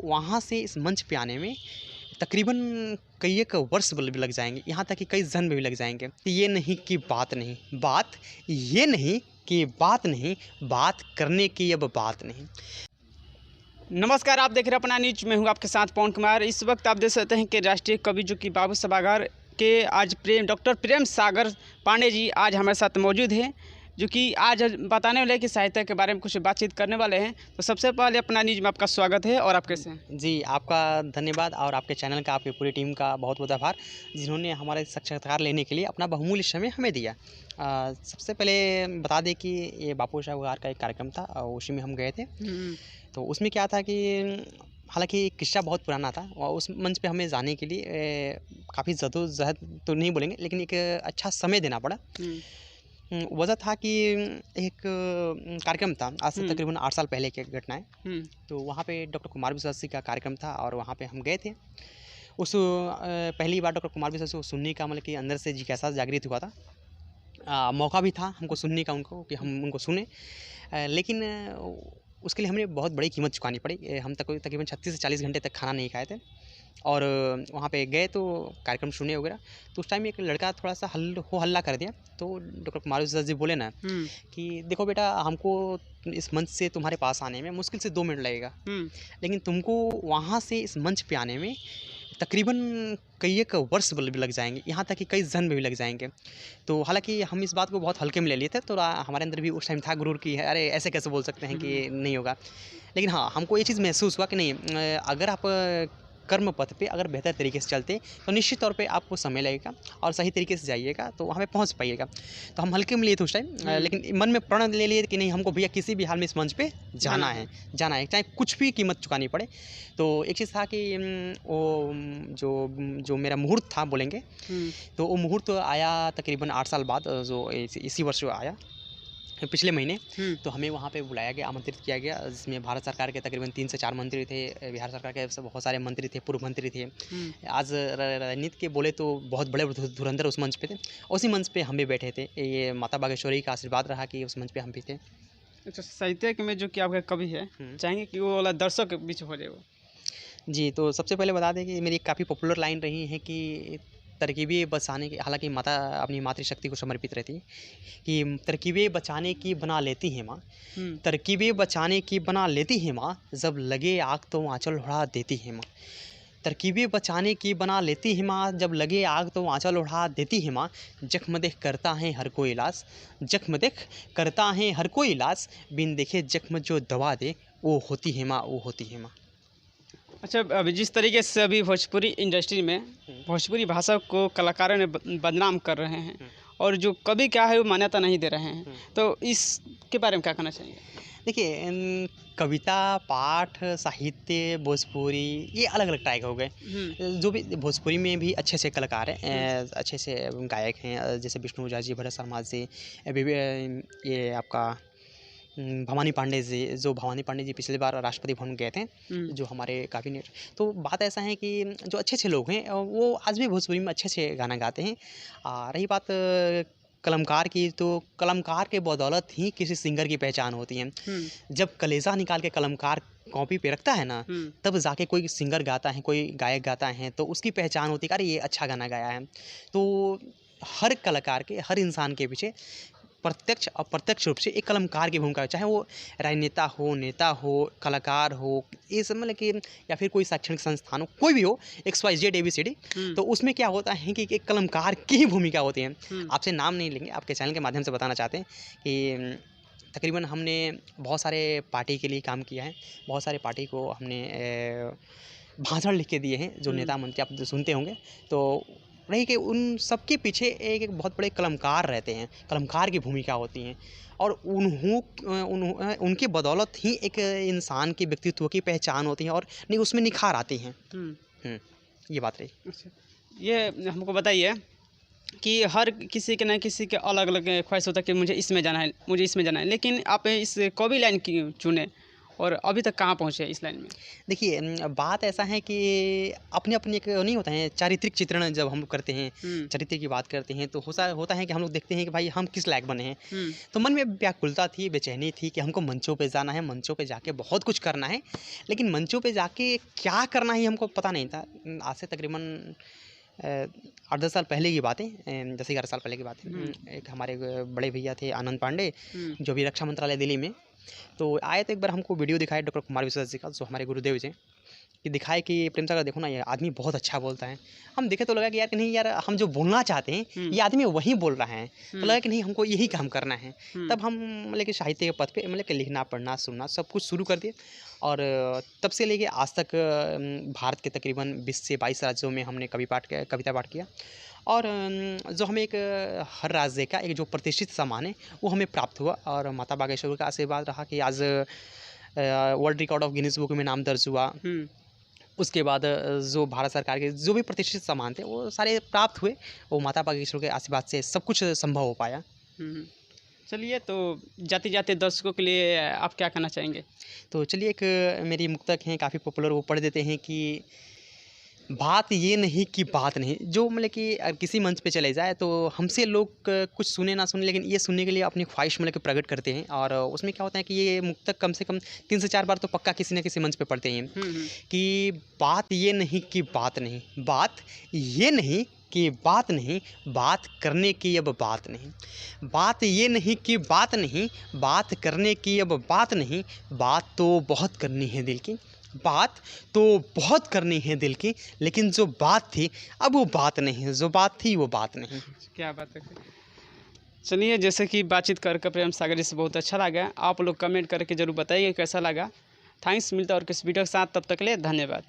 वहाँ से इस मंच पे आने में तकरीबन कई एक वर्ष भी लग जाएंगे, यहाँ तक कि कई जन्म भी लग जाएंगे। तो ये नहीं कि बात नहीं, ये नहीं कि बात करने की अब बात नहीं। नमस्कार, आप देख रहे हैं अपना न्यूज। मैं हूं आपके साथ पवन कुमार। इस वक्त आप देख सकते हैं कि राष्ट्रीय कवि जो कि बाबू सभागार के आज डॉक्टर प्रेम सागर पांडे जी आज हमारे साथ मौजूद हैं, जो कि आज बताने वाले हैं कि साहित्य के बारे में कुछ बातचीत करने वाले हैं। तो सबसे पहले अपना न्यूज में आपका स्वागत है। और आप कैसे हैं? जी, आपका धन्यवाद और आपके चैनल का, आपकी पूरी टीम का बहुत बहुत आभार, जिन्होंने हमारे साक्षात्कार लेने के लिए अपना बहुमूल्य समय हमें दिया। सबसे पहले बता दें कि ये बाबू सभागार का एक कार्यक्रम था और उसी में हम गए थे। तो उसमें क्या था कि हालांकि किस्सा बहुत पुराना था और उस मंच पे हमें जाने के लिए काफ़ी जद्दोजहद तो नहीं बोलेंगे, लेकिन एक अच्छा समय देना पड़ा। वजह था कि एक कार्यक्रम था, आज से तकरीबन 8 साल पहले की घटना है। तो वहाँ पे डॉक्टर कुमार विश्वास जी का कार्यक्रम था और वहाँ पे हम गए थे। उस पहली बार डॉक्टर कुमार विश्वास को सुनने का मतलब कि अंदर से जिज्ञासा जागृत हुआ था। मौका भी था हमको सुनने का, उनको कि हम उनको सुने, लेकिन उसके लिए हमने बहुत बड़ी कीमत चुकानी पड़ी। हम तकरीबन 36 से 40 घंटे तक खाना नहीं खाए थे और वहाँ पे गए तो कार्यक्रम सुने वगैरह। तो उस टाइम एक लड़का थोड़ा सा हल्ला कर दिया। तो डॉक्टर कुमार विश्वास जी बोले ना कि देखो बेटा, हमको इस मंच से तुम्हारे पास आने में मुश्किल से 2 मिनट लगेगा, लेकिन तुमको वहाँ से इस मंच पे आने में तकरीबन कई एक वर्ष भी लग जाएंगे, यहाँ तक कि कई जन्म भी लग जाएंगे। तो हालांकि हम इस बात को बहुत हल्के में ले लिए थे, तो हमारे अंदर भी उस टाइम था गुरूर की है, अरे ऐसे कैसे बोल सकते हैं कि नहीं होगा। लेकिन हाँ, हमको ये चीज़ महसूस हुआ कि नहीं, अगर आप कर्म पथ पे अगर बेहतर तरीके से चलते तो निश्चित तौर पे आपको समय लगेगा और सही तरीके से जाइएगा तो वहाँ पे पहुँच पाइएगा। तो हम हल्के में लिए थे उस टाइम, लेकिन मन में प्रण ले लिए कि नहीं, हमको भैया किसी भी हाल में इस मंच पे जाना है, चाहे कुछ भी कीमत चुकानी पड़े। तो एक चीज़ था कि वो जो मेरा मुहूर्त था बोलेंगे, तो वो मुहूर्त आया तकरीबन 8 साल बाद, जो इसी वर्ष आया पिछले महीने। तो हमें वहाँ पे बुलाया गया, आमंत्रित किया गया, जिसमें भारत सरकार के तकरीबन 3 से 4 मंत्री थे, बिहार सरकार के बहुत सारे मंत्री थे, पूर्व मंत्री थे। आज राजनीति के बोले तो बहुत बड़े धुरंधर उस मंच पे थे। उसी मंच पे हम भी बैठे थे। ये माता बागेश्वरी का आशीर्वाद रहा कि उस मंच पे हम भी थे। अच्छा, साहित्य में जो कि आपका कवि है, चाहेंगे कि वो वाला दर्शक के बीच हो जाए वो? जी, तो सबसे पहले बता दें कि मेरी काफ़ी पॉपुलर लाइन रही है कि तरकीबें बचाने की, हालांकि माता अपनी मातृशक्ति को समर्पित रहती है, कि तरकीबें बचाने की बना लेती हैं माँ, तरकीबें बचाने की बना लेती हैं माँ, जब लगे आग तो आंचल उड़ा देती है माँ। तरकीबें बचाने की बना लेती है माँ, जब लगे आग तो आंचल उड़ा देती है माँ। जख्म देख करता है हर कोई इलाज, जख्म देख करता है हर कोई इलाज, बिन देखे जख्म जो दवा दे वो होती है माँ, वो होती है माँ। अच्छा, अभी जिस तरीके से अभी भोजपुरी इंडस्ट्री में भोजपुरी भाषा को कलाकारों ने बदनाम कर रहे हैं और जो कवि क्या है वो मान्यता नहीं दे रहे हैं, तो इसके बारे में क्या कहना चाहिए? देखिए, कविता, पाठ, साहित्य, भोजपुरी ये अलग अलग टाइप हो गए। जो भी भोजपुरी में भी अच्छे से कलाकार हैं, अच्छे से गायक हैं, जैसे विष्णु ओझा जी, भरत शर्मा जी, ये आपका भवानी पांडे जी, जो भवानी पांडे जी पिछली बार राष्ट्रपति भवन गए थे, जो हमारे कैबिनेट। तो बात ऐसा है कि जो अच्छे अच्छे लोग हैं वो आज भी भोजपुरी में अच्छे से गाना गाते हैं। रही बात कलमकार की, तो कलमकार के बदौलत ही किसी सिंगर की पहचान होती है। जब कलेजा निकाल के कलमकार कॉपी पे रखता है ना, तब जाके कोई सिंगर गाता है, कोई गायक गाता है, तो उसकी पहचान होती है, अरे ये अच्छा गाना गाया है। तो हर कलाकार के, हर इंसान के पीछे प्रत्यक्ष अप्रत्यक्ष रूप से एक कलमकार की भूमिका है, चाहे वो राजनेता हो, नेता हो, कलाकार हो, ये सब मतलब कि या फिर कोई शैक्षणिक संस्थान हो, कोई भी हो, XYZ ABCD। तो उसमें क्या होता है कि एक कलमकार की ही भूमिका होती है। आपसे नाम नहीं लेंगे, आपके चैनल के माध्यम से बताना चाहते हैं कि तकरीबन हमने बहुत सारे पार्टी के लिए काम किया है, बहुत सारे पार्टी को हमने भाषण लिख के दिए हैं, जो नेता मंत्री आप सुनते होंगे। तो नहीं कि उन सबके पीछे एक बहुत बड़े कलमकार रहते हैं, कलमकार की भूमिका होती हैं, और उनकी बदौलत ही एक इंसान के व्यक्तित्व की पहचान होती है और नहीं उसमें निखार आती हैं। ये बात रही। अच्छा, ये हमको बताइए कि हर किसी के ना किसी के अलग अलग ख्वाहिश होता है कि मुझे इसमें जाना है, मुझे इसमें जाना है, लेकिन आप इस कवि लाइन की चुने और अभी तक कहाँ पहुँचे इस लाइन में? देखिए बात ऐसा है कि अपनी अपनी एक नहीं होता है चारित्रिक चित्रण जब हम करते हैं, चरित्र की बात करते हैं तो होता है कि हम लोग देखते हैं कि भाई हम किस लायक बने हैं। तो मन में व्याकुलता थी, बेचैनी थी कि हमको मंचों पे जाना है, मंचों पे जाके बहुत कुछ करना है, लेकिन मंचों पे जाके क्या करना है हमको पता नहीं था। आज से तकरीबन 8-10 साल पहले की बात है, 10-11 साल पहले की बात है। एक हमारे बड़े भैया थे आनंद पांडे, जो भी रक्षा मंत्रालय दिल्ली में, तो आए तो एक बार हमको वीडियो दिखाए डॉक्टर कुमार विश्वास जी का, जो हमारे गुरुदेव जी, कि दिखाए कि प्रेम सागर देखो ना ये आदमी बहुत अच्छा बोलता है। हम देखे तो लगा कि यार कि नहीं यार हम जो बोलना चाहते हैं ये आदमी वही बोल रहा है, तो लगा कि नहीं हमको यही काम करना है। तब हम मतलब कि साहित्य के पद पे मतलब कि लिखना पढ़ना सुनना सब कुछ शुरू कर दिए, और तब से लेके आज तक भारत के तकरीबन 20 से 22 राज्यों में हमने कविता पाठ किया। और जो हमें एक हर राज्य का एक जो प्रतिष्ठित सम्मान है वो हमें प्राप्त हुआ, और माता बागेश्वरी का आशीर्वाद रहा कि आज world record of Guinness book में नाम दर्ज हुआ। उसके बाद जो भारत सरकार के जो भी प्रतिष्ठित सम्मान थे वो सारे प्राप्त हुए, वो माता बागेश्वरी के आशीर्वाद से सब कुछ संभव हो पाया। चलिए, तो जाते जाते दर्शकों के लिए आप क्या कहना चाहेंगे? तो चलिए एक मेरी मुक्तक हैं काफ़ी पॉपुलर, वो पढ़ देते हैं कि बात ये नहीं कि बात नहीं। जो मतलब कि किसी मंच पे चले जाए तो हमसे लोग कुछ सुने ना सुने, लेकिन ये सुनने के लिए अपनी ख्वाहिश मतलब कि प्रकट करते हैं। और उसमें क्या होता है कि ये मुक्तक कम से कम 3 से 4 बार तो पक्का किसी न किसी मंच पे पढ़ते हैं कि बात ये नहीं कि बात नहीं, बात ये नहीं कि बात नहीं, बात करने की अब बात नहीं। बात ये नहीं कि बात नहीं, बात करने की अब बात नहीं। बात तो बहुत करनी है दिल की, बात तो बहुत करनी है दिल की, लेकिन जो बात थी अब वो बात नहीं, जो बात थी वो बात नहीं। क्या बात है। चलिए, जैसे कि बातचीत करके प्रेम सागर जी से बहुत अच्छा लगा। आप लोग कमेंट करके ज़रूर बताइए कैसा लगा। थैंक्स, मिलता है और किस वीडियो के साथ, तब तक के लिए धन्यवाद।